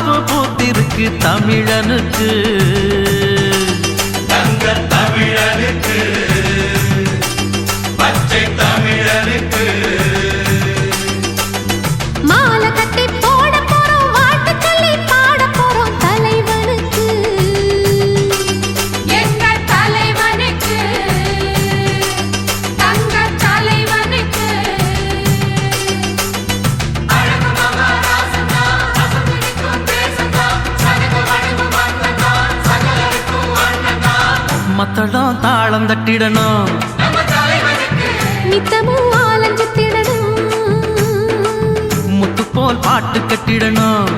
மாப்பு பூத்திருக்கு தமிழனுக்கு தங்க தமிழனுக்கு பச்சை தமிழனுக்கு மாலை கட்டி போட போறோம் வாழ்த்து சொல்லி பாட போறோம் தலைவனுக்கு எங்க தலைவனுக்கு தங்க தலைவனுக்கு அழகு மகாராசனா அசந்திக்கும் தேசனா சனக வணங்கு மன்னனா சகலருக்கும் அண்ணனா மத்தளம் தாளம் தட்டிடணும் நம்ம தலைவனுக்கு நித்தமும் ஆலஞ்சித்திடணும் முத்து போல் பாட்டு கட்டிடணும்